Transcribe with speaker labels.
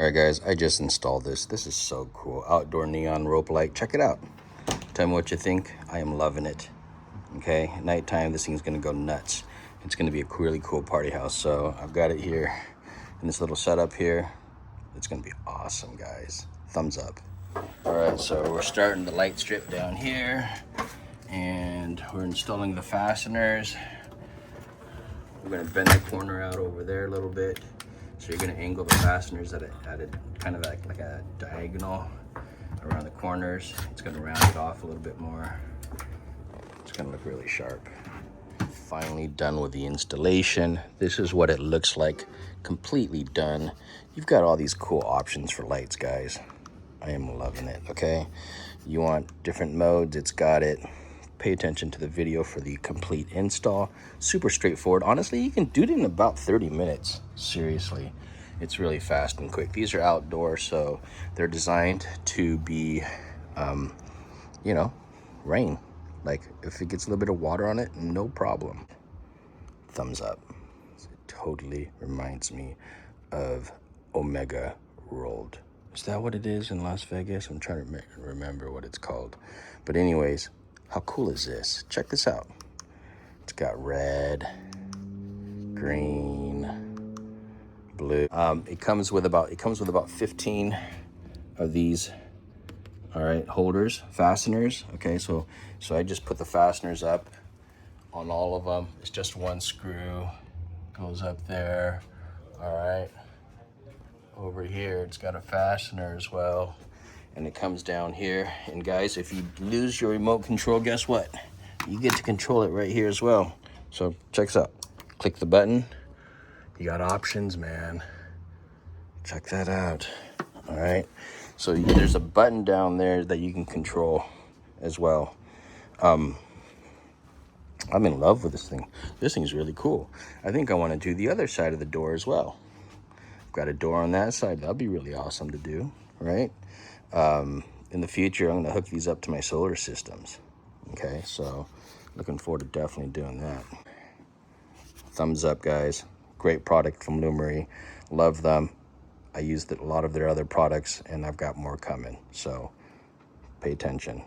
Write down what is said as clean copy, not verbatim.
Speaker 1: Alright guys, I just installed this. This is so cool. Outdoor neon rope light. Check it out. Tell me what you think. I am loving it. Okay, at nighttime this thing's gonna go nuts. It's gonna be a really cool party house. So I've got it here in this little setup here. It's gonna be awesome, guys. Thumbs up. Alright, so we're starting the light strip down here and we're installing the fasteners. We're gonna bend the corner out over there a little bit. So you're gonna angle the fasteners at a kind of like a diagonal around the corners. It's gonna round it off a little bit more. It's gonna look really sharp. Finally done with the installation. This is what it looks like, completely done. You've got all these cool options for lights, guys. I am loving it, okay? You want different modes, it's got it. Pay attention to the video for the complete install. Super straightforward. Honestly, you can do it in about 30 minutes. Seriously, it's really fast and quick. These are outdoor, so they're designed to be, you know, rain. Like if it gets a little bit of water on it, no problem. Thumbs up. It totally reminds me of Omega World. Is that what it is in Las Vegas? I'm trying to remember what it's called. But anyways, how cool is this? Check this out. It's got red, green, blue. It comes with about 15 of these. All right, holders, fasteners. Okay, so I just put the fasteners up on all of them. It's just one screw goes up there. All right, over here it's got a fastener as well. And it comes down here. And guys, if you lose your remote control, guess what? You get to control it right here as well. So check this out. Click the button. You got options, man. Check that out. All right. So there's a button down there that you can control as well. I'm in love with this thing. This thing's really cool. I think I want to do the other side of the door as well. I've got a door on that side. That'd be really awesome to do, right? In the future, I'm going to hook these up to my solar systems. Okay, so looking forward to definitely doing that. Thumbs up, guys. Great product from LUMARY. Love them. I used a lot of their other products, and I've got more coming. So pay attention.